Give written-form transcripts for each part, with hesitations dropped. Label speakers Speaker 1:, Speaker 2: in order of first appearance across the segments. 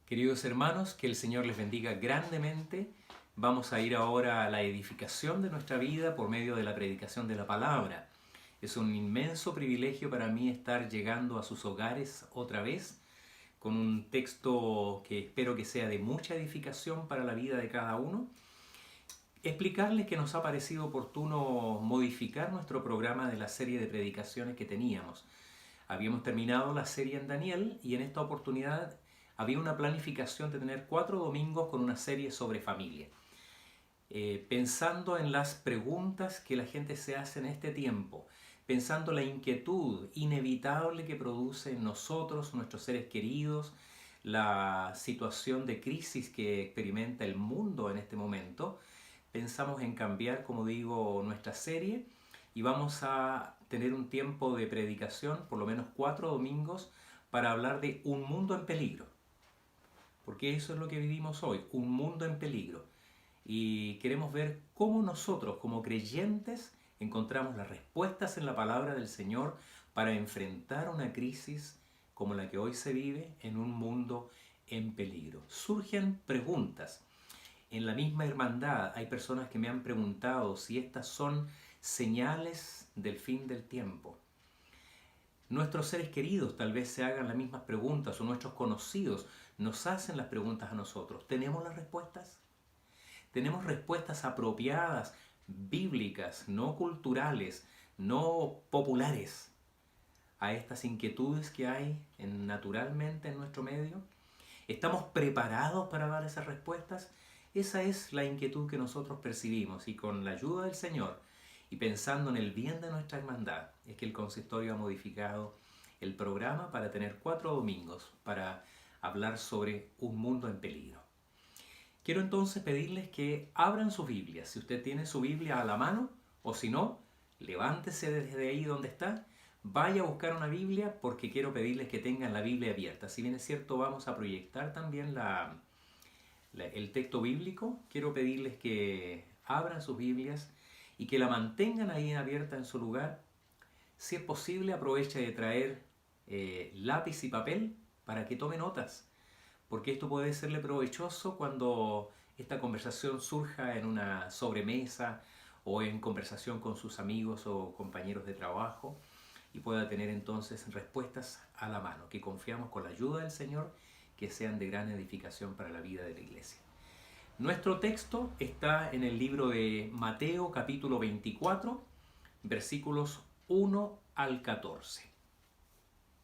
Speaker 1: Queridos hermanos, que el Señor les bendiga grandemente. Vamos a ir ahora a la edificación de nuestra vida por medio de la predicación de la palabra. Es un inmenso privilegio para mí estar llegando a sus hogares otra vez con un texto que espero que sea de mucha edificación para la vida de cada uno. Explicarles que nos ha parecido oportuno modificar nuestro programa de la serie de predicaciones que teníamos. Habíamos terminado la serie en Daniel y en esta oportunidad había una planificación de tener 4 domingos con una serie sobre familia. Pensando en las preguntas que la gente se hace en este tiempo, pensando la inquietud inevitable que produce en nosotros, nuestros seres queridos, la situación de crisis que experimenta el mundo en este momento, pensamos en cambiar, como digo, nuestra serie y vamos a tener un tiempo de predicación, por lo menos 4 domingos, para hablar de un mundo en peligro. Porque eso es lo que vivimos hoy, un mundo en peligro. Y queremos ver cómo nosotros, como creyentes, encontramos las respuestas en la palabra del Señor para enfrentar una crisis como la que hoy se vive en un mundo en peligro. Surgen preguntas. En la misma hermandad hay personas que me han preguntado si estas son señales del fin del tiempo. Nuestros seres queridos tal vez se hagan las mismas preguntas o nuestros conocidos nos hacen las preguntas a nosotros. ¿Tenemos las respuestas? ¿Tenemos respuestas apropiadas, bíblicas, no culturales, no populares a estas inquietudes que hay naturalmente en nuestro medio? ¿Estamos preparados para dar esas respuestas? Esa es la inquietud que nosotros percibimos y con la ayuda del Señor y pensando en el bien de nuestra hermandad es que el consistorio ha modificado el programa para tener 4 domingos para hablar sobre un mundo en peligro. Quiero entonces pedirles que abran sus Biblias. Si usted tiene su Biblia a la mano o si no, levántese desde ahí donde está, vaya a buscar una Biblia porque quiero pedirles que tengan la Biblia abierta. Si bien es cierto, vamos a proyectar también el texto bíblico, quiero pedirles que abran sus Biblias y que la mantengan ahí abierta en su lugar. Si es posible, aproveche de traer lápiz y papel para que tome notas, porque esto puede serle provechoso cuando esta conversación surja en una sobremesa o en conversación con sus amigos o compañeros de trabajo y pueda tener entonces respuestas a la mano, que confiamos con la ayuda del Señor que sean de gran edificación para la vida de la iglesia. Nuestro texto está en el libro de Mateo capítulo 24, versículos 1 al 14.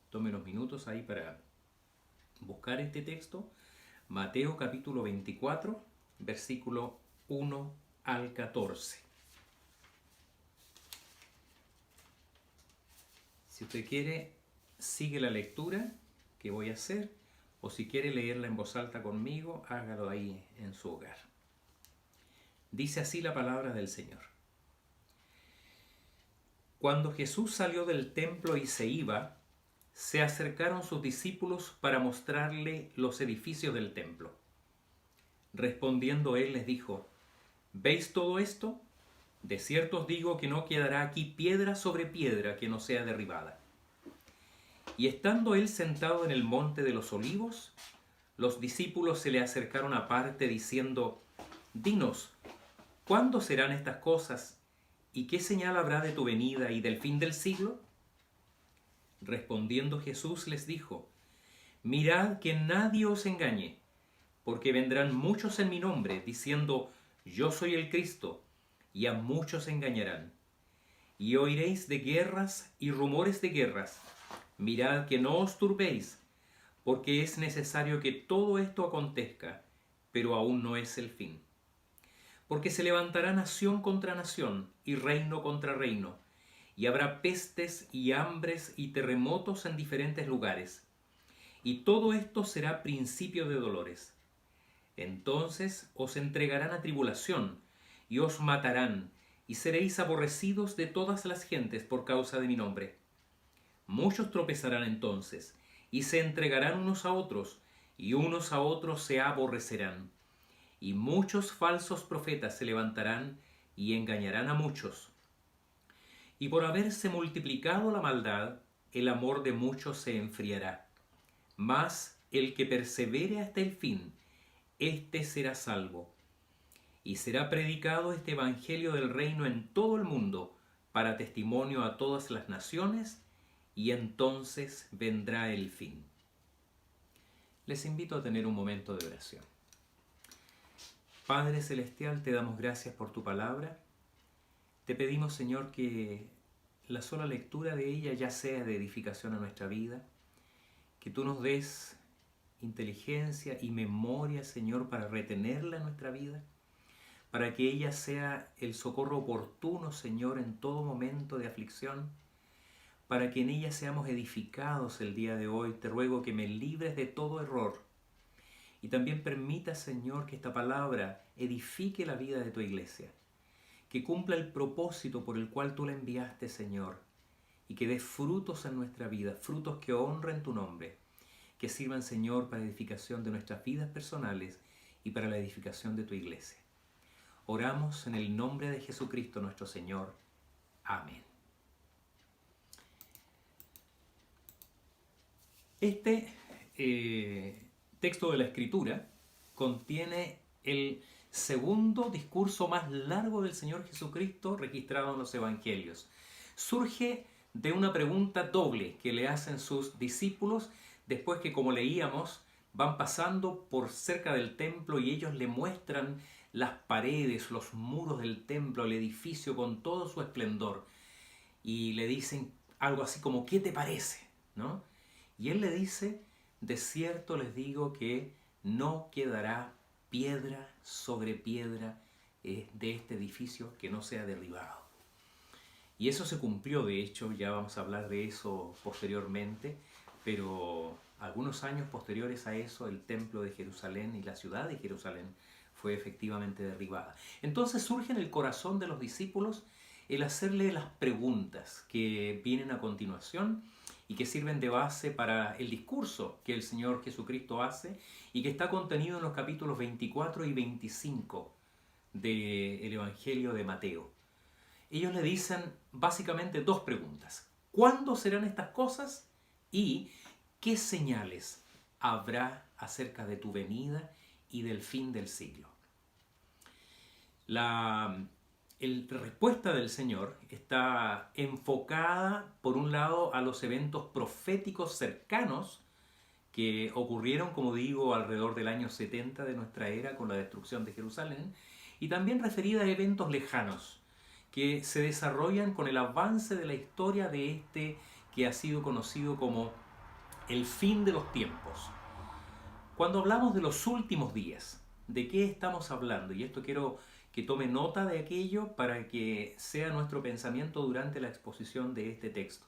Speaker 1: Tome unos minutos ahí para buscar este texto. Mateo capítulo 24, versículo 1 al 14. Si usted quiere, sigue la lectura que voy a hacer, o si quiere leerla en voz alta conmigo, hágalo ahí en su hogar. Dice así la palabra del Señor. Cuando Jesús salió del templo y se iba, se acercaron sus discípulos para mostrarle los edificios del templo. Respondiendo él les dijo: ¿Veis todo esto? De cierto os digo que no quedará aquí piedra sobre piedra que no sea derribada. Y estando él sentado en el monte de los olivos, los discípulos se le acercaron aparte diciendo: Dinos, ¿cuándo serán estas cosas? ¿Y qué señal habrá de tu venida y del fin del siglo? Respondiendo Jesús les dijo: Mirad que nadie os engañe, porque vendrán muchos en mi nombre, diciendo: Yo soy el Cristo, y a muchos engañarán. Y oiréis de guerras y rumores de guerras. Mirad que no os turbéis, porque es necesario que todo esto acontezca, pero aún no es el fin. Porque se levantará nación contra nación, y reino contra reino, y habrá pestes y hambres y terremotos en diferentes lugares. Y todo esto será principio de dolores. Entonces os entregarán a tribulación, y os matarán, y seréis aborrecidos de todas las gentes por causa de mi nombre. Muchos tropezarán entonces, y se entregarán unos a otros, y unos a otros se aborrecerán. Y muchos falsos profetas se levantarán, y engañarán a muchos. Y por haberse multiplicado la maldad, el amor de muchos se enfriará. Mas el que persevere hasta el fin, éste será salvo. Y será predicado este evangelio del reino en todo el mundo, para testimonio a todas las naciones, y entonces vendrá el fin. Les invito a tener un momento de oración. Padre Celestial, te damos gracias por tu palabra. Te pedimos, Señor, que la sola lectura de ella ya sea de edificación a nuestra vida, que tú nos des inteligencia y memoria, Señor, para retenerla en nuestra vida, para que ella sea el socorro oportuno, Señor, en todo momento de aflicción, para que en ella seamos edificados el día de hoy. Te ruego que me libres de todo error y también permita, Señor, que esta palabra edifique la vida de tu iglesia, que cumpla el propósito por el cual tú la enviaste, Señor, y que dé frutos en nuestra vida, frutos que honren tu nombre, que sirvan, Señor, para edificación de nuestras vidas personales y para la edificación de tu iglesia. Oramos en el nombre de Jesucristo nuestro Señor. Amén. Este texto de la Escritura contiene el segundo discurso más largo del Señor Jesucristo registrado en los Evangelios. Surge de una pregunta doble que le hacen sus discípulos después que, como leíamos, van pasando por cerca del templo y ellos le muestran las paredes, los muros del templo, el edificio con todo su esplendor. Y le dicen algo así como, ¿qué te parece? ¿No? Y él le dice, de cierto les digo que no quedará piedra sobre piedra de este edificio que no sea derribado. Y eso se cumplió, de hecho, ya vamos a hablar de eso posteriormente, pero algunos años posteriores a eso, el templo de Jerusalén y la ciudad de Jerusalén fue efectivamente derribada. Entonces surge en el corazón de los discípulos el hacerle las preguntas que vienen a continuación y que sirven de base para el discurso que el Señor Jesucristo hace y que está contenido en los capítulos 24 y 25 del Evangelio de Mateo. Ellos le dicen básicamente dos preguntas. ¿Cuándo serán estas cosas? Y ¿qué señales habrá acerca de tu venida y del fin del siglo? La respuesta del Señor está enfocada, por un lado, a los eventos proféticos cercanos que ocurrieron, como digo, alrededor del año 70 de nuestra era con la destrucción de Jerusalén, y también referida a eventos lejanos que se desarrollan con el avance de la historia de este que ha sido conocido como el fin de los tiempos. Cuando hablamos de los últimos días, ¿de qué estamos hablando? Y esto quiero que tome nota de aquello para que sea nuestro pensamiento durante la exposición de este texto.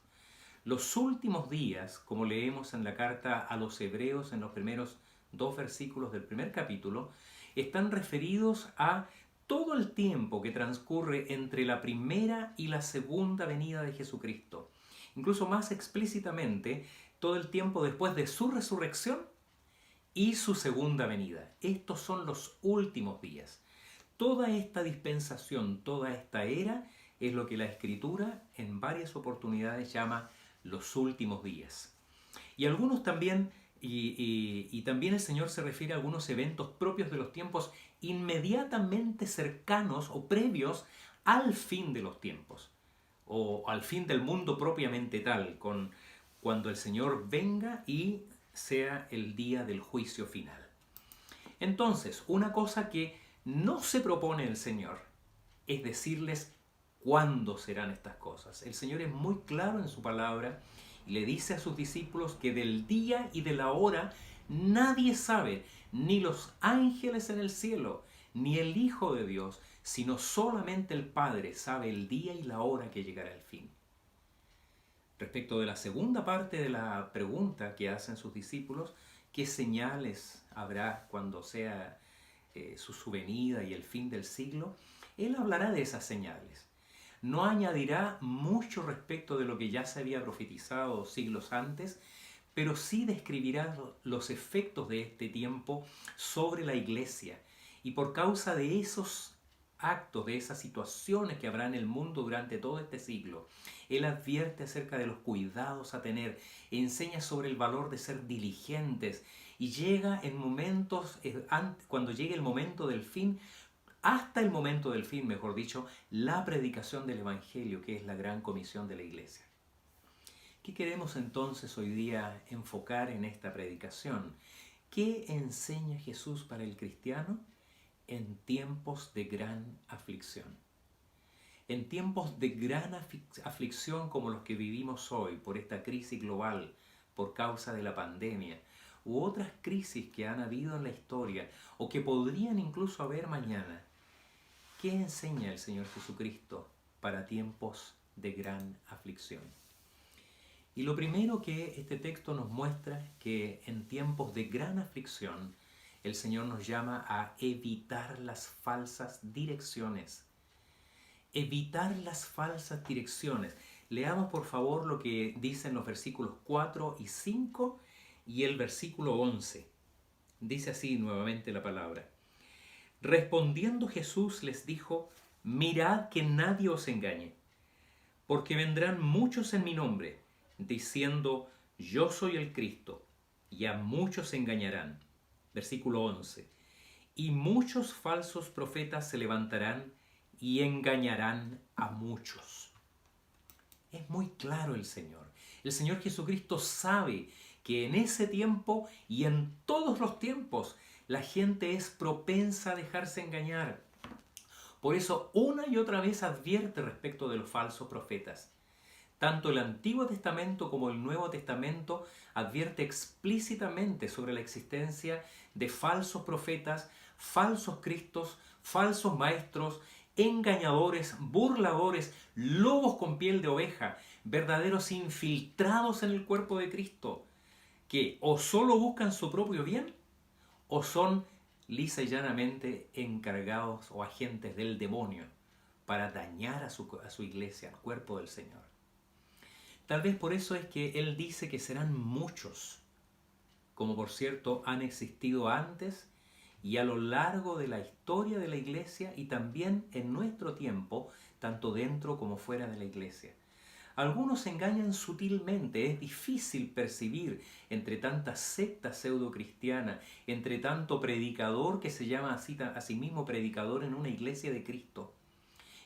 Speaker 1: Los últimos días, como leemos en la carta a los Hebreos en los primeros 2 versículos del primer capítulo, están referidos a todo el tiempo que transcurre entre la primera y la segunda venida de Jesucristo. Incluso más explícitamente, todo el tiempo después de su resurrección y su segunda venida. Estos son los últimos días. Toda esta dispensación, toda esta era, es lo que la Escritura en varias oportunidades llama los últimos días. Y algunos también, y también el Señor se refiere a algunos eventos propios de los tiempos inmediatamente cercanos o previos al fin de los tiempos, o al fin del mundo propiamente tal, cuando el Señor venga y sea el día del juicio final. Entonces, una cosa que no se propone el Señor es decirles cuándo serán estas cosas. El Señor es muy claro en su palabra y le dice a sus discípulos que del día y de la hora nadie sabe, ni los ángeles en el cielo, ni el Hijo de Dios, sino solamente el Padre sabe el día y la hora que llegará el fin. Respecto de la segunda parte de la pregunta que hacen sus discípulos, ¿qué señales habrá cuando sea su venida y el fin del siglo? Él hablará de esas señales. No añadirá mucho respecto de lo que ya se había profetizado siglos antes, pero sí describirá los efectos de este tiempo sobre la iglesia. Y por causa de esos actos, de esas situaciones que habrá en el mundo durante todo este siglo, Él advierte acerca de los cuidados a tener, enseña sobre el valor de ser diligentes y llega en momentos, cuando llegue el momento del fin, hasta el momento del fin, mejor dicho, la predicación del Evangelio, que es la gran comisión de la Iglesia. ¿Qué queremos entonces hoy día enfocar en esta predicación? ¿Qué enseña Jesús para el cristiano en tiempos de gran aflicción? En tiempos de gran aflicción como los que vivimos hoy, por esta crisis global, por causa de la pandemia, u otras crisis que han habido en la historia, o que podrían incluso haber mañana, ¿qué enseña el Señor Jesucristo para tiempos de gran aflicción? Y lo primero que este texto nos muestra es que en tiempos de gran aflicción, el Señor nos llama a evitar las falsas direcciones. Evitar las falsas direcciones. Leamos por favor lo que dicen los versículos 4 y 5 y el versículo 11. Dice así nuevamente la palabra. Respondiendo Jesús les dijo, mirad que nadie os engañe, porque vendrán muchos en mi nombre, diciendo, yo soy el Cristo, y a muchos engañarán. Versículo 11. Y muchos falsos profetas se levantarán y engañarán a muchos. Es muy claro el Señor. El Señor Jesucristo sabe que en ese tiempo y en todos los tiempos la gente es propensa a dejarse engañar. Por eso una y otra vez advierte respecto de los falsos profetas. Tanto el Antiguo Testamento como el Nuevo Testamento advierte explícitamente sobre la existencia de falsos profetas, falsos cristos, falsos maestros, engañadores, burladores, lobos con piel de oveja, verdaderos infiltrados en el cuerpo de Cristo, que o solo buscan su propio bien o son lisa y llanamente encargados o agentes del demonio para dañar a su iglesia, al cuerpo del Señor. Tal vez por eso es que Él dice que serán muchos, como por cierto han existido antes y a lo largo de la historia de la iglesia y también en nuestro tiempo, tanto dentro como fuera de la iglesia. Algunos engañan sutilmente, es difícil percibir entre tanta secta pseudo-cristiana, entre tanto predicador que se llama a sí mismo predicador en una iglesia de Cristo.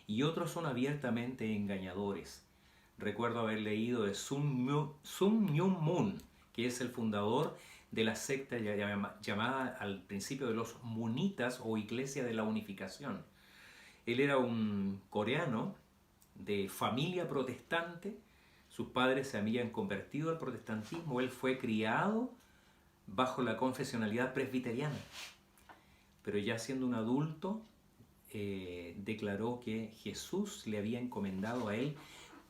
Speaker 1: Y otros son abiertamente engañadores. Recuerdo haber leído de Sun Myung Moon, que es el fundador de la secta llamada al principio de los Munitas o Iglesia de la Unificación. Él era un coreano de familia protestante, sus padres se habían convertido al protestantismo, él fue criado bajo la confesionalidad presbiteriana, pero ya siendo un adulto declaró que Jesús le había encomendado a él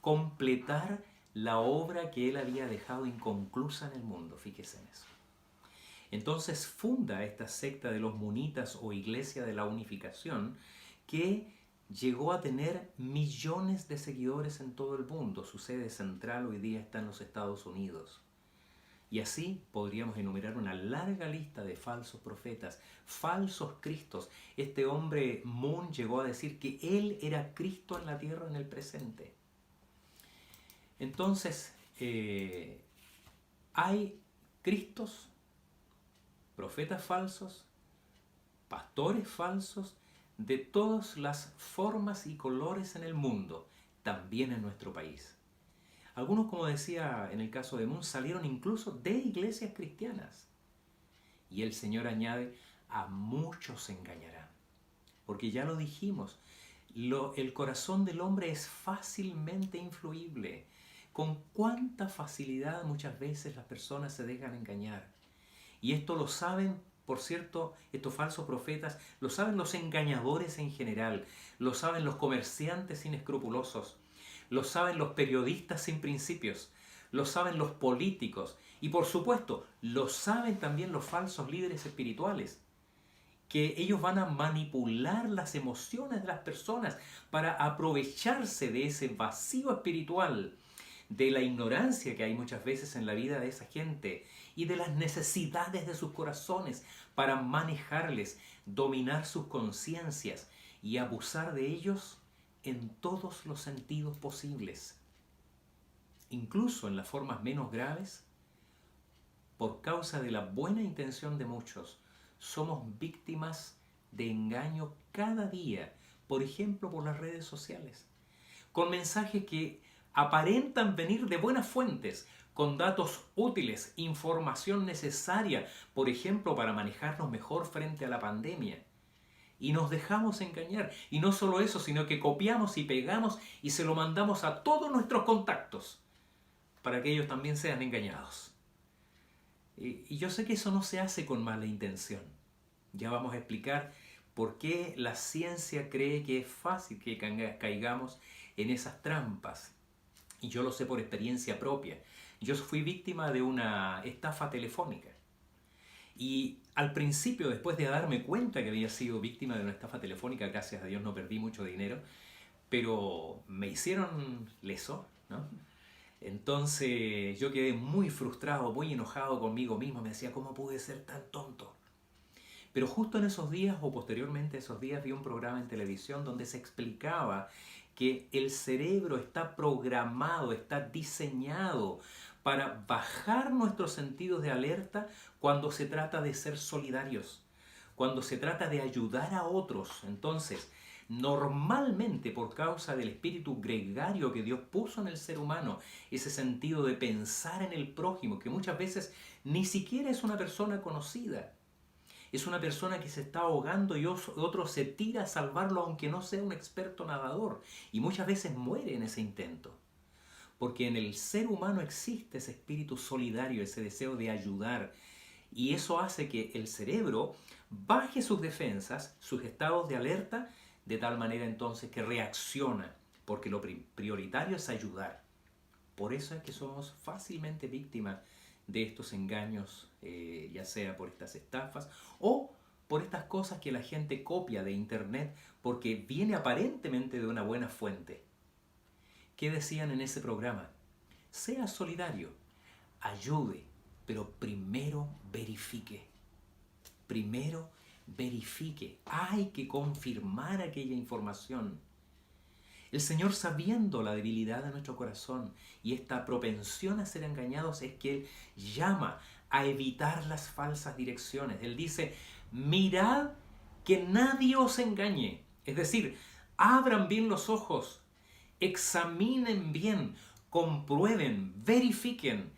Speaker 1: completar la obra que él había dejado inconclusa en el mundo, fíjese en eso. Entonces funda esta secta de los Munitas o Iglesia de la Unificación que llegó a tener millones de seguidores en todo el mundo. Su sede central hoy día está en los Estados Unidos. Y así podríamos enumerar una larga lista de falsos profetas, falsos cristos. Este hombre Moon llegó a decir que él era Cristo en la tierra en el presente. Entonces, hay cristos, profetas falsos, pastores falsos, de todas las formas y colores en el mundo, también en nuestro país. Algunos, como decía en el caso de Moon, salieron incluso de iglesias cristianas. Y el Señor añade, a muchos engañarán. Porque ya lo dijimos, el corazón del hombre es fácilmente influible. Con cuánta facilidad muchas veces las personas se dejan engañar. Y esto lo saben, por cierto, estos falsos profetas, lo saben los engañadores en general, lo saben los comerciantes inescrupulosos, lo saben los periodistas sin principios, lo saben los políticos y por supuesto lo saben también los falsos líderes espirituales, que ellos van a manipular las emociones de las personas para aprovecharse de ese vacío espiritual, de la ignorancia que hay muchas veces en la vida de esa gente y de las necesidades de sus corazones para manejarles, dominar sus conciencias y abusar de ellos en todos los sentidos posibles. Incluso en las formas menos graves, por causa de la buena intención de muchos, somos víctimas de engaño cada día, por ejemplo por las redes sociales, con mensajes que aparentan venir de buenas fuentes, con datos útiles, información necesaria, por ejemplo para manejarnos mejor frente a la pandemia. Y nos dejamos engañar. Y no solo eso, sino que copiamos y pegamos y se lo mandamos a todos nuestros contactos para que ellos también sean engañados. Y yo sé que eso no se hace con mala intención. Ya vamos a explicar por qué la ciencia cree que es fácil que caigamos en esas trampas. Y yo lo sé por experiencia propia. Yo fui víctima de una estafa telefónica. Y al principio, después de darme cuenta que había sido víctima de una estafa telefónica, gracias a Dios no perdí mucho dinero, pero me hicieron leso, ¿no? Entonces yo quedé muy frustrado, muy enojado conmigo mismo. Me decía, ¿cómo pude ser tan tonto? Pero justo en esos días o posteriormente a esos días vi un programa en televisión donde se explicaba que el cerebro está programado, está diseñado para bajar nuestros sentidos de alerta cuando se trata de ser solidarios, cuando se trata de ayudar a otros. Entonces, normalmente por causa del espíritu gregario que Dios puso en el ser humano, ese sentido de pensar en el prójimo, que muchas veces ni siquiera es una persona conocida, es una persona que se está ahogando y otro se tira a salvarlo aunque no sea un experto nadador, y muchas veces muere en ese intento. Porque en el ser humano existe ese espíritu solidario, ese deseo de ayudar, y eso hace que el cerebro baje sus defensas, sus estados de alerta, de tal manera entonces que reacciona, porque lo prioritario es ayudar. Por eso es que somos fácilmente víctimas de estos engaños, ya sea por estas estafas o por estas cosas que la gente copia de internet porque viene aparentemente de una buena fuente. ¿Qué decían en ese programa? Sea solidario, ayude, pero primero verifique. Primero verifique. Hay que confirmar aquella información. El Señor, sabiendo la debilidad de nuestro corazón y esta propensión a ser engañados, es que Él llama a evitar las falsas direcciones. Él dice, mirad que nadie os engañe. Es decir, abran bien los ojos, examinen bien, comprueben, verifiquen,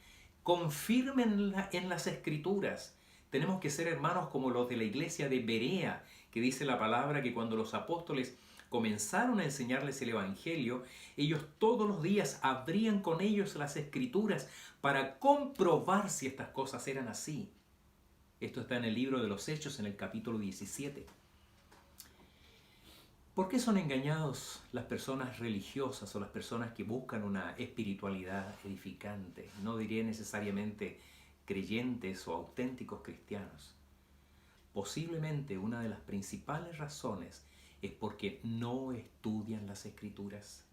Speaker 1: confirmen en las Escrituras. Tenemos que ser hermanos como los de la iglesia de Berea, que dice la palabra que cuando los apóstoles comenzaron a enseñarles el Evangelio, ellos todos los días abrían con ellos las Escrituras para comprobar si estas cosas eran así. Esto está en el libro de los Hechos, en el capítulo 17. ¿Por qué son engañados las personas religiosas o las personas que buscan una espiritualidad edificante? No diré necesariamente creyentes o auténticos cristianos. Posiblemente una de las principales razones es porque no estudian las Escrituras,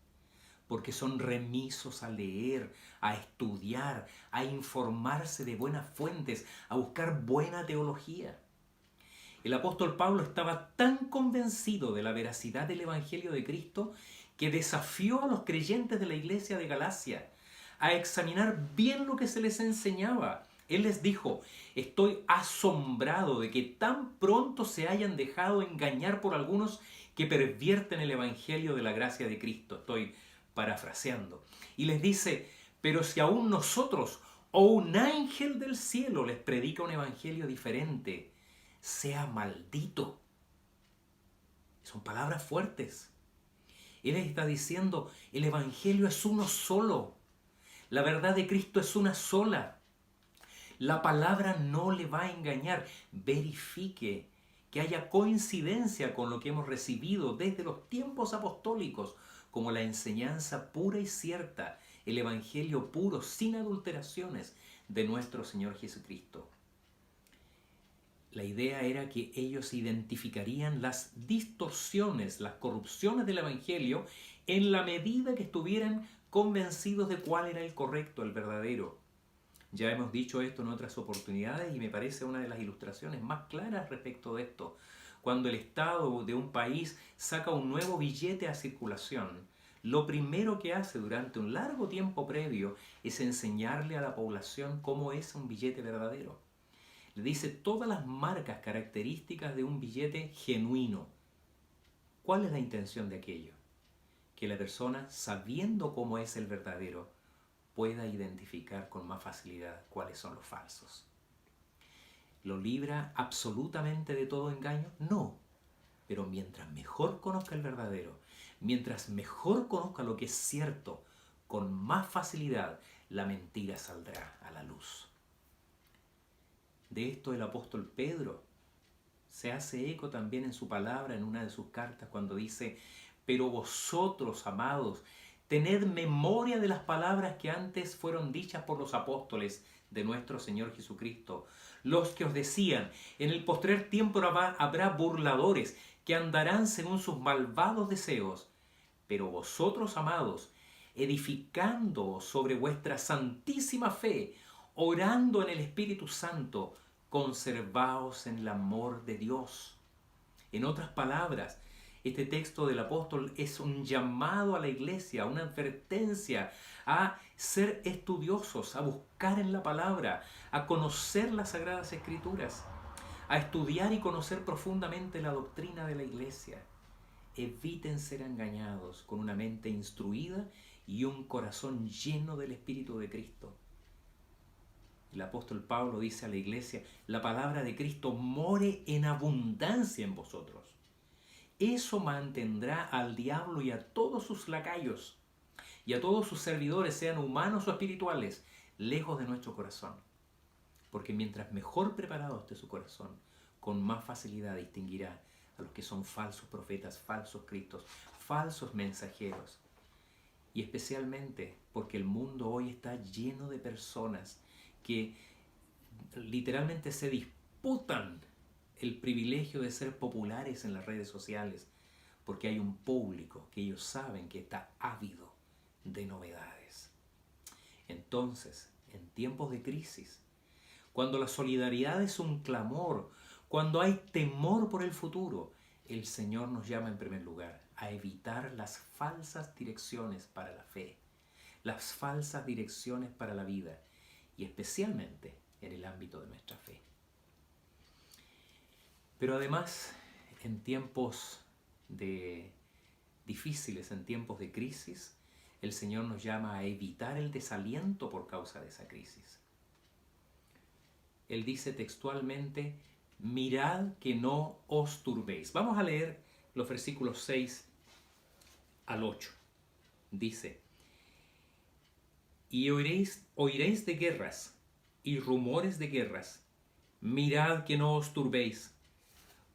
Speaker 1: porque son remisos a leer, a estudiar, a informarse de buenas fuentes, a buscar buena teología. El apóstol Pablo estaba tan convencido de la veracidad del Evangelio de Cristo que desafió a los creyentes de la iglesia de Galacia a examinar bien lo que se les enseñaba. Él les dijo, estoy asombrado de que tan pronto se hayan dejado engañar por algunos que pervierten el Evangelio de la gracia de Cristo. Estoy parafraseando. Y les dice, pero si aún nosotros o un ángel del cielo les predica un Evangelio diferente, sea maldito. Son palabras fuertes. Él está diciendo, el Evangelio es uno solo. La verdad de Cristo es una sola. La palabra no le va a engañar. Verifique que haya coincidencia con lo que hemos recibido desde los tiempos apostólicos, como la enseñanza pura y cierta, el Evangelio puro, sin adulteraciones, de nuestro Señor Jesucristo. La idea era que ellos identificarían las distorsiones, las corrupciones del Evangelio en la medida que estuvieran convencidos de cuál era el correcto, el verdadero. Ya hemos dicho esto en otras oportunidades y me parece una de las ilustraciones más claras respecto de esto. Cuando el Estado de un país saca un nuevo billete a circulación, lo primero que hace durante un largo tiempo previo es enseñarle a la población cómo es un billete verdadero. Le dice todas las marcas características de un billete genuino. ¿Cuál es la intención de aquello? Que la persona, sabiendo cómo es el verdadero, pueda identificar con más facilidad cuáles son los falsos. ¿Lo libra absolutamente de todo engaño? No. Pero mientras mejor conozca el verdadero, mientras mejor conozca lo que es cierto, con más facilidad la mentira saldrá a la luz. De esto el apóstol Pedro se hace eco también en su palabra, en una de sus cartas, cuando dice: pero vosotros, amados, tened memoria de las palabras que antes fueron dichas por los apóstoles de nuestro Señor Jesucristo, los que os decían: en el postrer tiempo habrá burladores que andarán según sus malvados deseos. Pero vosotros, amados, edificando sobre vuestra santísima fe, orando en el Espíritu Santo, conservaos en el amor de Dios. En otras palabras, este texto del apóstol es un llamado a la iglesia, una advertencia a ser estudiosos, a buscar en la palabra, a conocer las Sagradas Escrituras, a estudiar y conocer profundamente la doctrina de la iglesia. Eviten ser engañados con una mente instruida y un corazón lleno del Espíritu de Cristo. El apóstol Pablo dice a la iglesia: la palabra de Cristo more en abundancia en vosotros. Eso mantendrá al diablo y a todos sus lacayos y a todos sus servidores, sean humanos o espirituales, lejos de nuestro corazón. Porque mientras mejor preparado esté su corazón, con más facilidad distinguirá a los que son falsos profetas, falsos cristos, falsos mensajeros. Y especialmente porque el mundo hoy está lleno de personas que literalmente se disputan el privilegio de ser populares en las redes sociales, porque hay un público que ellos saben que está ávido de novedades. Entonces, en tiempos de crisis, cuando la solidaridad es un clamor, cuando hay temor por el futuro, el Señor nos llama en primer lugar a evitar las falsas direcciones para la fe, las falsas direcciones para la vida, y especialmente en el ámbito de nuestra fe. Pero además, en tiempos difíciles, en tiempos de crisis, el Señor nos llama a evitar el desaliento por causa de esa crisis. Él dice textualmente: mirad que no os turbéis. Vamos a leer los versículos 6 al 8. Dice: y oiréis de guerras y rumores de guerras. Mirad que no os turbéis,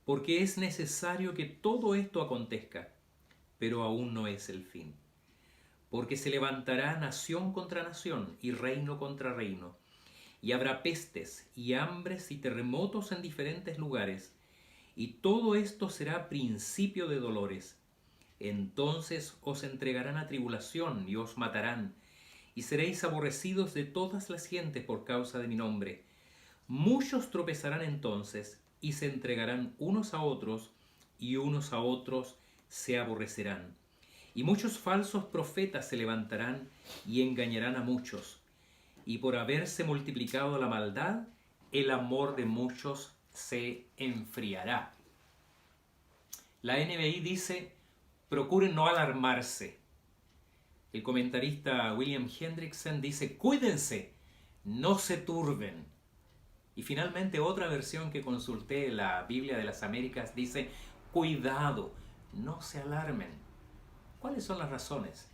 Speaker 1: porque es necesario que todo esto acontezca, pero aún no es el fin. Porque se levantará nación contra nación y reino contra reino, y habrá pestes y hambres y terremotos en diferentes lugares, y todo esto será principio de dolores. Entonces os entregarán a tribulación y os matarán, y seréis aborrecidos de todas las gentes por causa de mi nombre. Muchos tropezarán entonces y se entregarán unos a otros, y unos a otros se aborrecerán. Y muchos falsos profetas se levantarán y engañarán a muchos. Y por haberse multiplicado la maldad, el amor de muchos se enfriará. La NBI dice: procuren no alarmarse. El comentarista William Hendrickson dice: cuídense, no se turben. Y finalmente otra versión que consulté, la Biblia de las Américas, dice: cuidado, no se alarmen. ¿Cuáles son las razones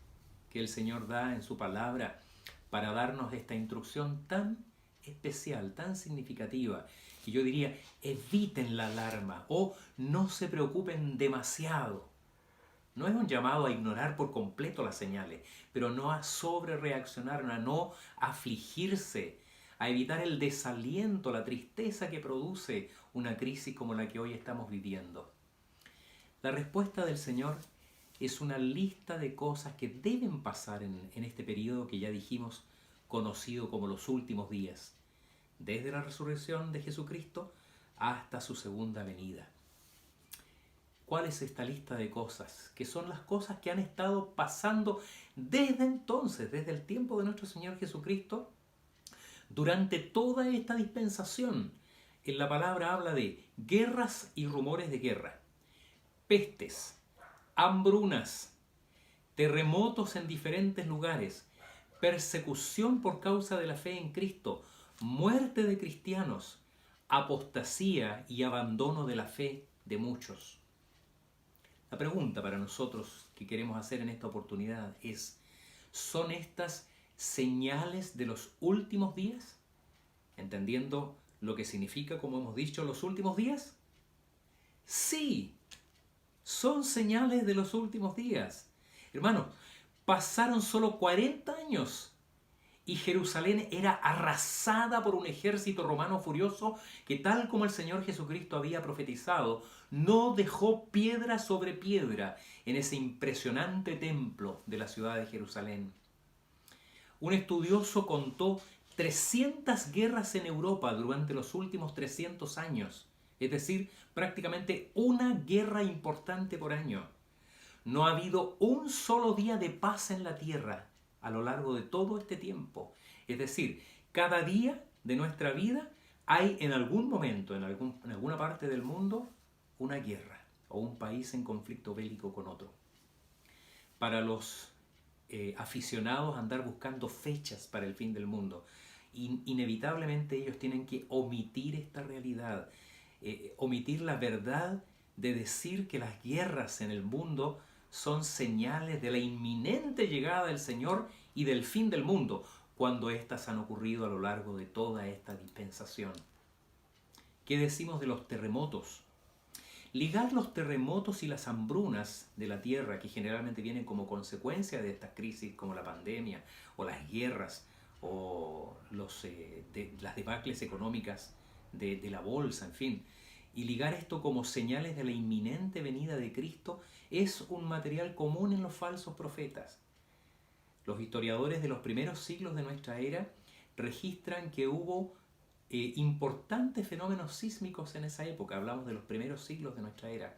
Speaker 1: que el Señor da en su palabra para darnos esta instrucción tan especial, tan significativa? Y yo diría: eviten la alarma o no se preocupen demasiado. No es un llamado a ignorar por completo las señales, pero no a sobrereaccionar, a no afligirse, a evitar el desaliento, la tristeza que produce una crisis como la que hoy estamos viviendo. La respuesta del Señor es una lista de cosas que deben pasar en este periodo que ya dijimos, conocido como los últimos días, desde la resurrección de Jesucristo hasta su segunda venida. ¿Cuál es esta lista de cosas? Que son las cosas que han estado pasando desde entonces, desde el tiempo de nuestro Señor Jesucristo, durante toda esta dispensación. En la palabra habla de guerras y rumores de guerra, pestes, hambrunas, terremotos en diferentes lugares, persecución por causa de la fe en Cristo, muerte de cristianos, apostasía y abandono de la fe de muchos. La pregunta para nosotros que queremos hacer en esta oportunidad es, ¿son estas señales de los últimos días? Entendiendo lo que significa, como hemos dicho, los últimos días. Sí, son señales de los últimos días. Hermanos, pasaron solo 40 años y Jerusalén era arrasada por un ejército romano furioso que, tal como el Señor Jesucristo había profetizado, no dejó piedra sobre piedra en ese impresionante templo de la ciudad de Jerusalén. Un estudioso contó 300 guerras en Europa durante los últimos 300 años, es decir, prácticamente una guerra importante por año. No ha habido un solo día de paz en la tierra a lo largo de todo este tiempo. Es decir, cada día de nuestra vida hay en algún momento, en alguna parte del mundo, una guerra o un país en conflicto bélico con otro. Para los aficionados a andar buscando fechas para el fin del mundo, inevitablemente ellos tienen que omitir esta realidad, omitir la verdad de decir que las guerras en el mundo son señales de la inminente llegada del Señor y del fin del mundo, cuando éstas han ocurrido a lo largo de toda esta dispensación. ¿Qué decimos de los terremotos? Ligar los terremotos y las hambrunas de la tierra, que generalmente vienen como consecuencia de estas crisis como la pandemia o las guerras o las debacles económicas de la bolsa, en fin, y ligar esto como señales de la inminente venida de Cristo, es un material común en los falsos profetas. Los historiadores de los primeros siglos de nuestra era registran que hubo importantes fenómenos sísmicos en esa época. Hablamos de los primeros siglos de nuestra era.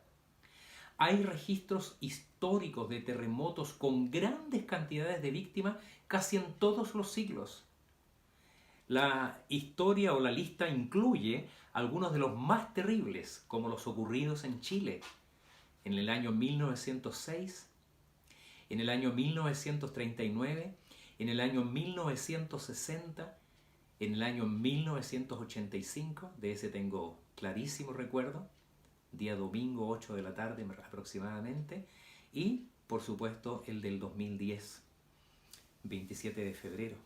Speaker 1: Hay registros históricos de terremotos con grandes cantidades de víctimas casi en todos los siglos. La historia o la lista incluye algunos de los más terribles, como los ocurridos en Chile en el año 1906, en el año 1939, en el año 1960, en el año 1985, de ese tengo clarísimo recuerdo, día domingo 8 de la tarde aproximadamente, y por supuesto el del 2010, 27 de febrero.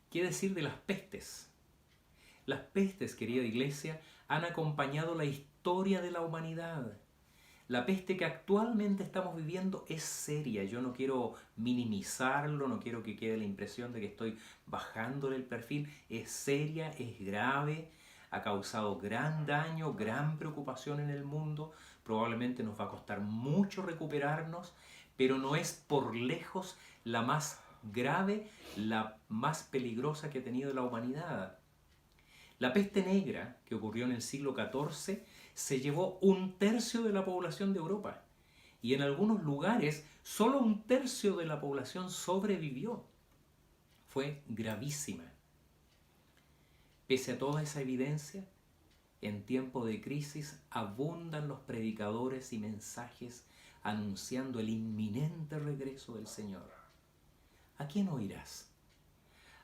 Speaker 1: ¿Qué decir de las pestes? Las pestes, querida iglesia, han acompañado la historia de la humanidad. La peste que actualmente estamos viviendo es seria. Yo no quiero minimizarlo, no quiero que quede la impresión de que estoy bajándole el perfil. Es seria, es grave, ha causado gran daño, gran preocupación en el mundo. Probablemente nos va a costar mucho recuperarnos, pero no es por lejos la más grave, la más peligrosa que ha tenido la humanidad. La peste negra, que ocurrió en el siglo XIV, se llevó 1/3 de la población de Europa, y en algunos lugares solo 1/3 de la población sobrevivió. Fue gravísima. Pese a toda esa evidencia, en tiempo de crisis abundan los predicadores y mensajes anunciando el inminente regreso del Señor. ¿A quién oirás?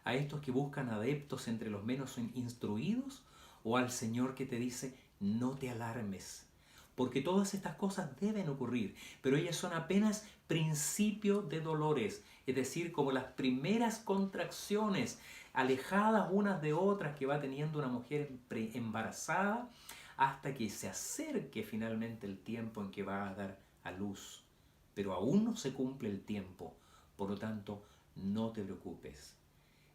Speaker 1: ¿A estos que buscan adeptos entre los menos instruidos? ¿O al Señor que te dice, no te alarmes? Porque todas estas cosas deben ocurrir, pero ellas son apenas principio de dolores, es decir, como las primeras contracciones, alejadas unas de otras que va teniendo una mujer embarazada, hasta que se acerque finalmente el tiempo en que va a dar a luz. Pero aún no se cumple el tiempo, por lo tanto, no te preocupes.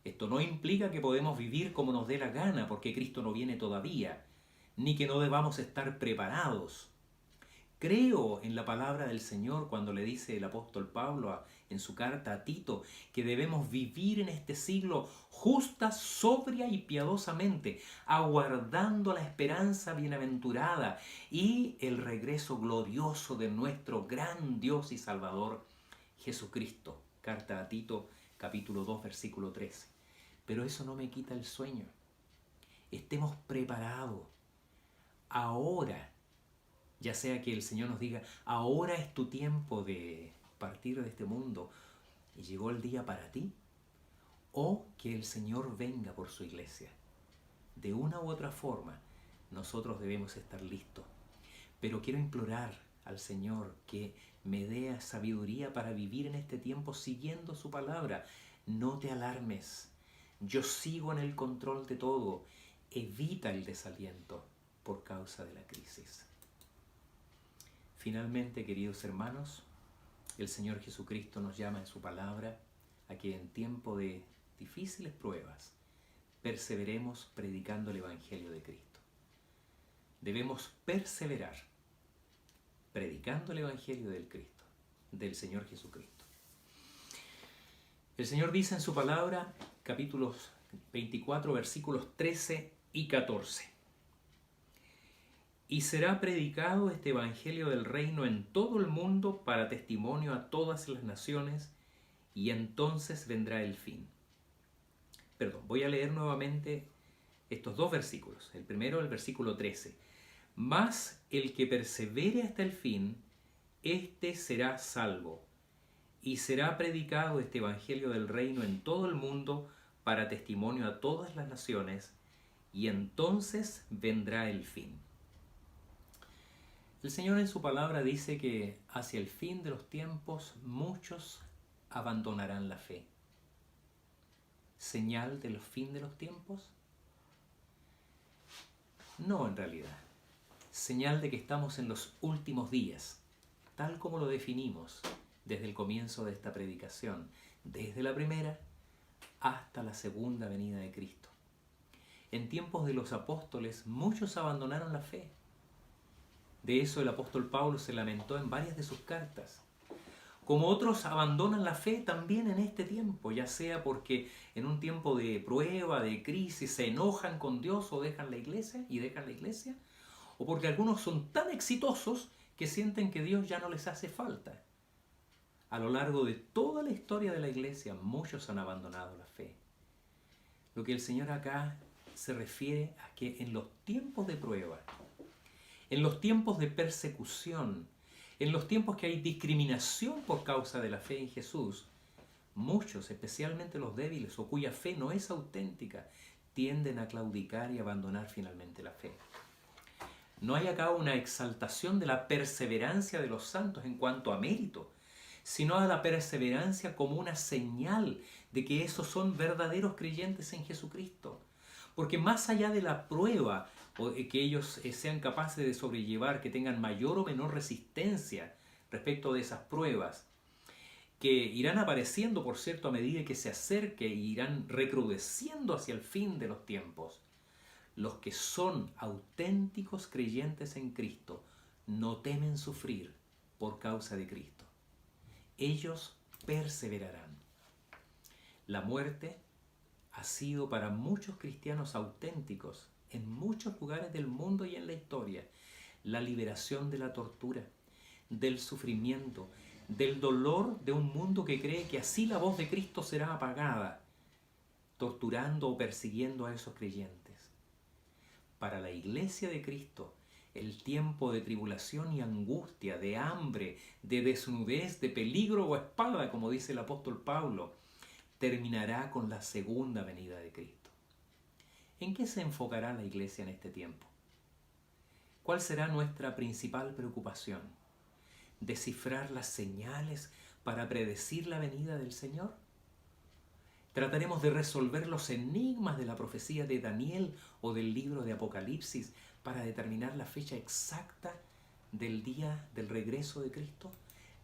Speaker 1: Esto no implica que podemos vivir como nos dé la gana, porque Cristo no viene todavía, ni que no debamos estar preparados. Creo en la palabra del Señor cuando le dice el apóstol Pablo en su carta a Tito que debemos vivir en este siglo justa, sobria y piadosamente, aguardando la esperanza bienaventurada y el regreso glorioso de nuestro gran Dios y Salvador Jesucristo. Carta a Tito, capítulo 2, versículo 13. Pero eso no me quita el sueño. Estemos preparados ahora. Ya sea que el Señor nos diga, ahora es tu tiempo de partir de este mundo y llegó el día para ti, o que el Señor venga por su iglesia. De una u otra forma, nosotros debemos estar listos. Pero quiero implorar al Señor que me dé sabiduría para vivir en este tiempo siguiendo su palabra. No te alarmes. Yo sigo en el control de todo. Evita el desaliento por causa de la crisis. Finalmente, queridos hermanos, el Señor Jesucristo nos llama en su palabra a que en tiempo de difíciles pruebas perseveremos predicando el Evangelio de Cristo. Debemos perseverar predicando el Evangelio del Cristo, del Señor Jesucristo. El Señor dice en su palabra, capítulos 24, versículos 13 y 14. Y será predicado este Evangelio del Reino en todo el mundo para testimonio a todas las naciones, y entonces vendrá el fin. Voy a leer nuevamente estos dos versículos. El primero, el versículo 13. Mas el que persevere hasta el fin, éste será salvo. Y será predicado este Evangelio del Reino en todo el mundo para testimonio a todas las naciones, y entonces vendrá el fin. El Señor en su palabra dice que hacia el fin de los tiempos muchos abandonarán la fe. ¿Señal del fin de los tiempos? No, en realidad. Señal de que estamos en los últimos días, tal como lo definimos desde el comienzo de esta predicación, desde la primera hasta la segunda venida de Cristo. En tiempos de los apóstoles, muchos abandonaron la fe. De eso el apóstol Pablo se lamentó en varias de sus cartas. Como otros abandonan la fe también en este tiempo, ya sea porque en un tiempo de prueba, de crisis, se enojan con Dios o dejan la iglesia, o porque algunos son tan exitosos que sienten que Dios ya no les hace falta. A lo largo de toda la historia de la iglesia, muchos han abandonado la fe. Lo que el Señor acá se refiere a que en los tiempos de prueba, en los tiempos de persecución, en los tiempos que hay discriminación por causa de la fe en Jesús, muchos, especialmente los débiles o cuya fe no es auténtica, tienden a claudicar y abandonar finalmente la fe. No hay acá una exaltación de la perseverancia de los santos en cuanto a mérito, sino a la perseverancia como una señal de que esos son verdaderos creyentes en Jesucristo. Porque más allá de la prueba, o que ellos sean capaces de sobrellevar, que tengan mayor o menor resistencia respecto de esas pruebas, que irán apareciendo, por cierto, a medida que se acerque y irán recrudeciendo hacia el fin de los tiempos. Los que son auténticos creyentes en Cristo no temen sufrir por causa de Cristo. Ellos perseverarán. La muerte ha sido para muchos cristianos auténticos en muchos lugares del mundo y en la historia la liberación de la tortura, del sufrimiento, del dolor de un mundo que cree que así la voz de Cristo será apagada, torturando o persiguiendo a esos creyentes. Para la iglesia de Cristo, el tiempo de tribulación y angustia, de hambre, de desnudez, de peligro o espada, como dice el apóstol Pablo, terminará con la segunda venida de Cristo. ¿En qué se enfocará la iglesia en este tiempo? ¿Cuál será nuestra principal preocupación? ¿Descifrar las señales para predecir la venida del Señor? ¿Trataremos de resolver los enigmas de la profecía de Daniel o del libro de Apocalipsis para determinar la fecha exacta del día del regreso de Cristo?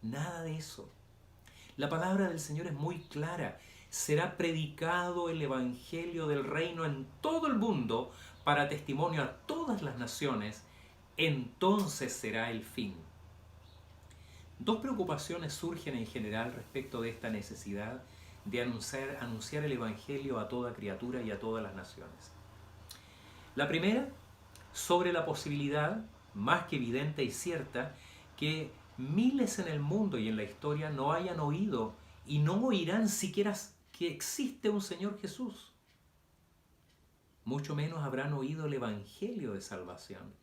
Speaker 1: Nada de eso. La palabra del Señor es muy clara. Será predicado el Evangelio del Reino en todo el mundo para testimonio a todas las naciones. Entonces será el fin. Dos preocupaciones surgen en general respecto de esta necesidad de anunciar el Evangelio a toda criatura y a todas las naciones. La primera, sobre la posibilidad, más que evidente y cierta, que miles en el mundo y en la historia no hayan oído y no oirán siquiera que existe un Señor Jesús. Mucho menos habrán oído el Evangelio de salvación.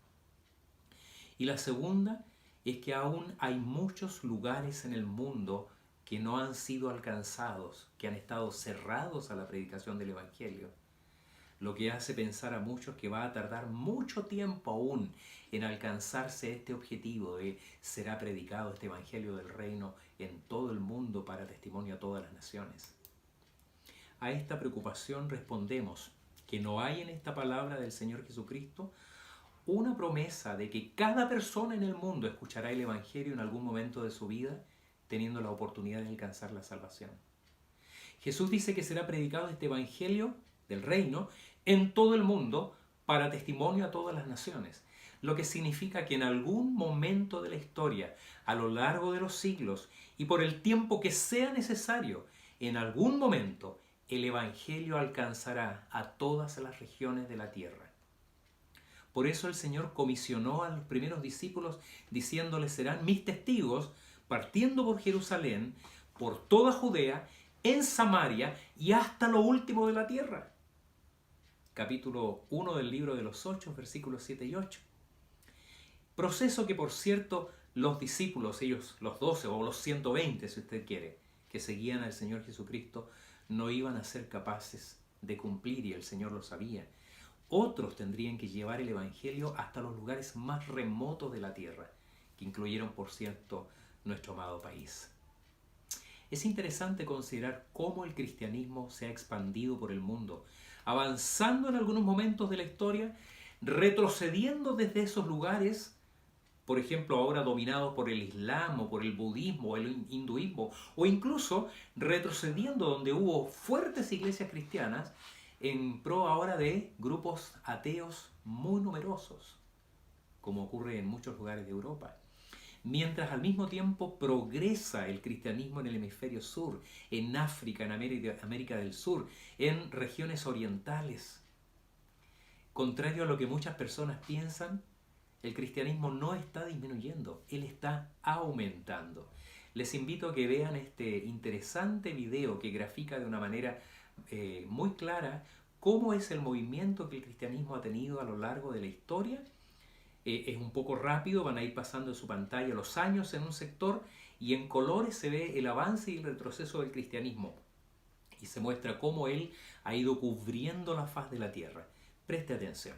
Speaker 1: Y la segunda es que aún hay muchos lugares en el mundo que no han sido alcanzados, que han estado cerrados a la predicación del Evangelio. Lo que hace pensar a muchos que va a tardar mucho tiempo aún en alcanzarse este objetivo de será predicado este Evangelio del Reino en todo el mundo para testimonio a todas las naciones. A esta preocupación respondemos que no hay en esta palabra del Señor Jesucristo una promesa de que cada persona en el mundo escuchará el Evangelio en algún momento de su vida, teniendo la oportunidad de alcanzar la salvación. Jesús dice que será predicado este Evangelio del Reino en todo el mundo para testimonio a todas las naciones, lo que significa que en algún momento de la historia, a lo largo de los siglos y por el tiempo que sea necesario, en algún momento el Evangelio alcanzará a todas las regiones de la tierra. Por eso el Señor comisionó a los primeros discípulos diciéndoles: serán mis testigos, partiendo por Jerusalén, por toda Judea, en Samaria y hasta lo último de la tierra. Capítulo 1 del libro de los 8, versículos 7 y 8. Proceso que, por cierto, los discípulos, ellos los 12 o los 120, si usted quiere, que seguían al Señor Jesucristo, no iban a ser capaces de cumplir, y el Señor lo sabía. Otros tendrían que llevar el Evangelio hasta los lugares más remotos de la tierra, que incluyeron, por cierto, nuestro amado país. Es interesante considerar cómo el cristianismo se ha expandido por el mundo, avanzando en algunos momentos de la historia, retrocediendo desde esos lugares, por ejemplo, ahora dominados por el Islam o por el budismo o el hinduismo, o incluso retrocediendo donde hubo fuertes iglesias cristianas, en pro ahora de grupos ateos muy numerosos, como ocurre en muchos lugares de Europa. Mientras al mismo tiempo progresa el cristianismo en el hemisferio sur, en África, en América del Sur, en regiones orientales. Contrario a lo que muchas personas piensan, el cristianismo no está disminuyendo, él está aumentando. Les invito a que vean este interesante video que grafica de una manera muy clara cómo es el movimiento que el cristianismo ha tenido a lo largo de la historia. Es un poco rápido, van a ir pasando en su pantalla los años en un sector y en colores se ve el avance y el retroceso del cristianismo y se muestra cómo él ha ido cubriendo la faz de la tierra. Preste atención.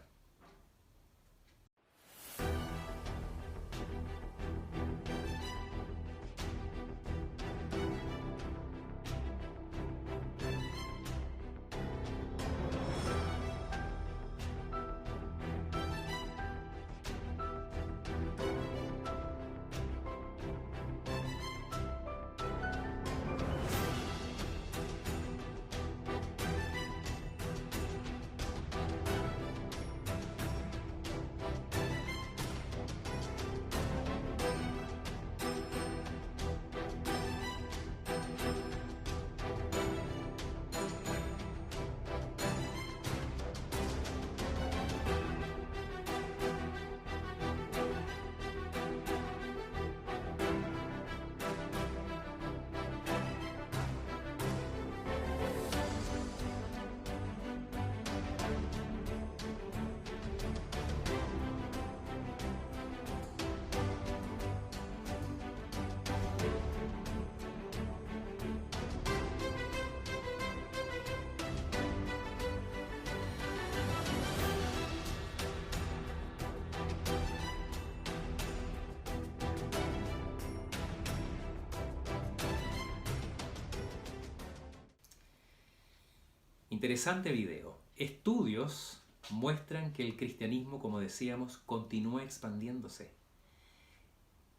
Speaker 1: Interesante video. Estudios muestran que el cristianismo, como decíamos, continúa expandiéndose.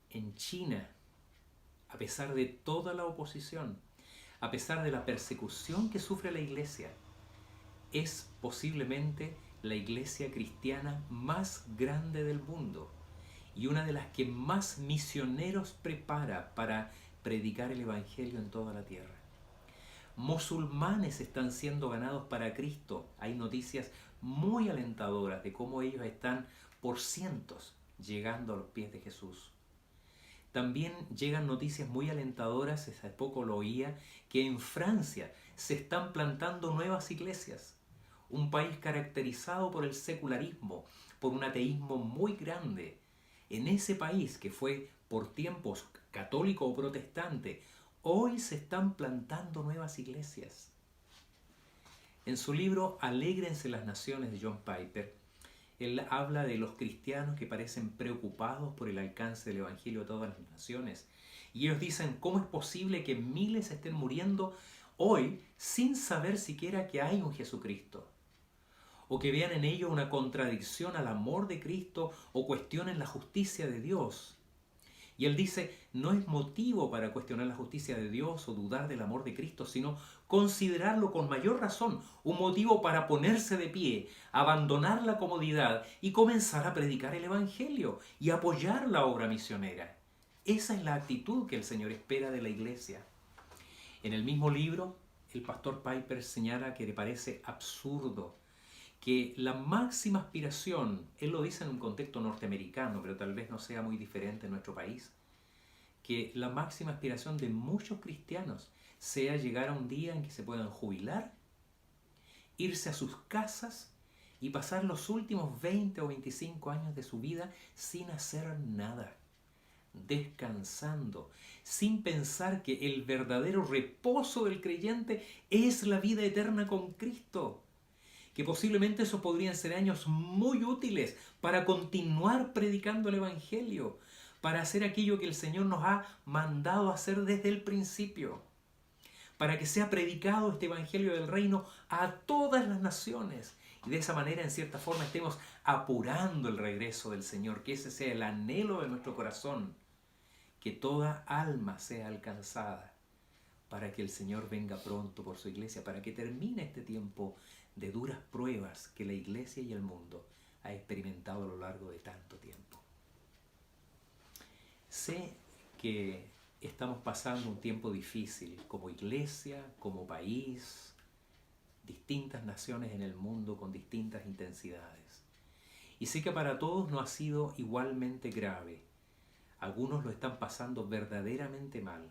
Speaker 1: En China, a pesar de toda la oposición, a pesar de la persecución que sufre la iglesia, es posiblemente la iglesia cristiana más grande del mundo. y una de las que más misioneros prepara para predicar el Evangelio en toda la tierra. Musulmanes están siendo ganados para Cristo. Hay noticias muy alentadoras de cómo ellos están por cientos llegando a los pies de Jesús. También llegan noticias muy alentadoras, hace poco lo oía, que en Francia se están plantando nuevas iglesias. Un país caracterizado por el secularismo, por un ateísmo muy grande. En ese país, que fue por tiempos católico o protestante, hoy se están plantando nuevas iglesias. En su libro Alégrense las Naciones de John Piper, él habla de los cristianos que parecen preocupados por el alcance del Evangelio a todas las naciones. Y ellos dicen, ¿cómo es posible que miles estén muriendo hoy sin saber siquiera que hay un Jesucristo? O que vean en ello una contradicción al amor de Cristo o cuestionen la justicia de Dios. Y él dice, no es motivo para cuestionar la justicia de Dios o dudar del amor de Cristo, sino considerarlo con mayor razón, un motivo para ponerse de pie, abandonar la comodidad y comenzar a predicar el Evangelio y apoyar la obra misionera. Esa es la actitud que el Señor espera de la iglesia. En el mismo libro, el pastor Piper señala que le parece absurdo que la máxima aspiración, él lo dice en un contexto norteamericano, pero tal vez no sea muy diferente en nuestro país, que la máxima aspiración de muchos cristianos sea llegar a un día en que se puedan jubilar, irse a sus casas y pasar los últimos 20 o 25 años de su vida sin hacer nada, descansando, sin pensar que el verdadero reposo del creyente es la vida eterna con Cristo. Que posiblemente esos podrían ser años muy útiles para continuar predicando el Evangelio, para hacer aquello que el Señor nos ha mandado hacer desde el principio, para que sea predicado este Evangelio del Reino a todas las naciones. Y de esa manera, en cierta forma, estemos apurando el regreso del Señor, que ese sea el anhelo de nuestro corazón, que toda alma sea alcanzada, para que el Señor venga pronto por su iglesia, para que termine este tiempo de duras pruebas que la iglesia y el mundo ha experimentado a lo largo de tanto tiempo. Sé que estamos pasando un tiempo difícil como iglesia, como país, distintas naciones en el mundo con distintas intensidades. Y sé que para todos no ha sido igualmente grave. Algunos lo están pasando verdaderamente mal.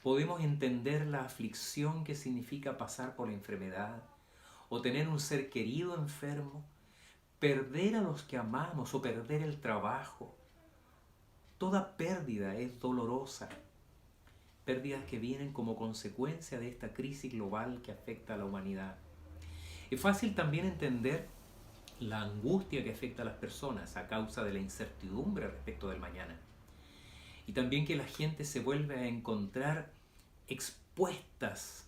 Speaker 1: Podemos entender la aflicción que significa pasar por la enfermedad, o tener un ser querido enfermo, perder a los que amamos o perder el trabajo. Toda pérdida es dolorosa. Pérdidas que vienen como consecuencia de esta crisis global que afecta a la humanidad. Es fácil también entender la angustia que afecta a las personas a causa de la incertidumbre respecto del mañana. Y también que la gente se vuelve a encontrar expuestas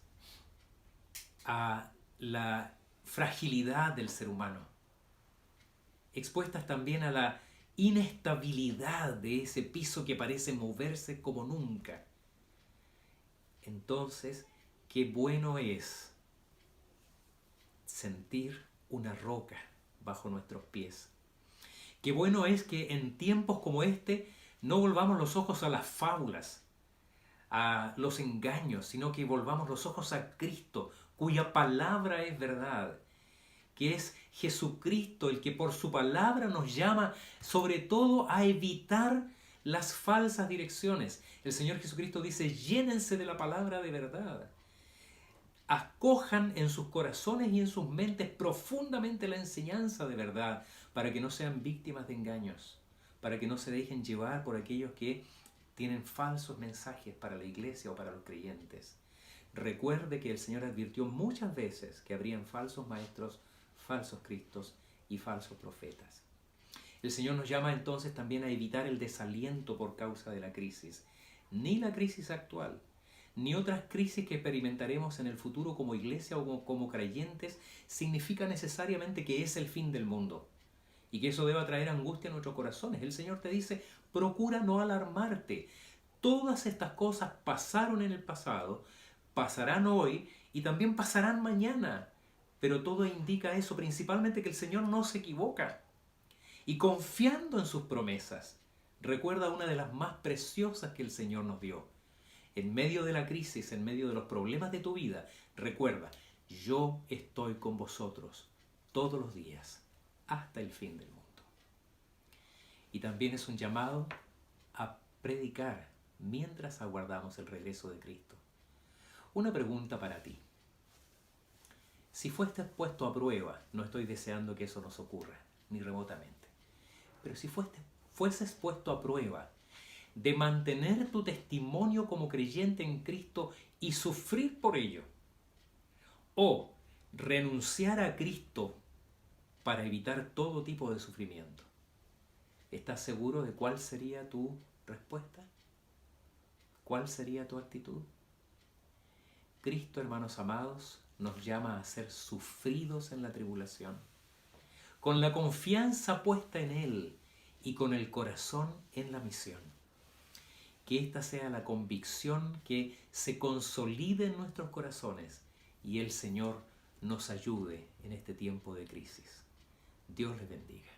Speaker 1: a la fragilidad del ser humano, expuestas también a la inestabilidad de ese piso que parece moverse como nunca. Entonces, qué bueno es sentir una roca bajo nuestros pies. Qué bueno es que en tiempos como este no volvamos los ojos a las fábulas, a los engaños, sino que volvamos los ojos a Cristo, cuya palabra es verdad, que es Jesucristo, el que por su palabra nos llama sobre todo a evitar las falsas direcciones. El Señor Jesucristo dice, llénense de la palabra de verdad. Acojan en sus corazones y en sus mentes profundamente la enseñanza de verdad, para que no sean víctimas de engaños, para que no se dejen llevar por aquellos que tienen falsos mensajes para la iglesia o para los creyentes. Recuerde que el Señor advirtió muchas veces que habrían falsos maestros, falsos cristos y falsos profetas. El Señor nos llama entonces también a evitar el desaliento por causa de la crisis. Ni la crisis actual, ni otras crisis que experimentaremos en el futuro como iglesia o como creyentes significa necesariamente que es el fin del mundo y que eso deba traer angustia a nuestros corazones. El Señor te dice, procura no alarmarte. Todas estas cosas pasaron en el pasado, pasarán hoy y también pasarán mañana. Pero todo indica eso, principalmente que el Señor no se equivoca. Y confiando en sus promesas, Recuerda una de las más preciosas que el Señor nos dio. En medio de la crisis, en medio de los problemas de tu vida, recuerda, yo estoy con vosotros todos los días, hasta el fin del mundo. Y también es un llamado a predicar mientras aguardamos el regreso de Cristo. Una pregunta para ti. Si fuiste puesto a prueba, no estoy deseando que eso nos ocurra, ni remotamente, pero si fueses puesto a prueba de mantener tu testimonio como creyente en Cristo y sufrir por ello, o renunciar a Cristo para evitar todo tipo de sufrimiento, ¿estás seguro de cuál sería tu respuesta? ¿Cuál sería tu actitud? Cristo, hermanos amados, nos llama a ser sufridos en la tribulación, con la confianza puesta en Él y con el corazón en la misión. Que esta sea la convicción que se consolide en nuestros corazones y el Señor nos ayude en este tiempo de crisis. Dios les bendiga.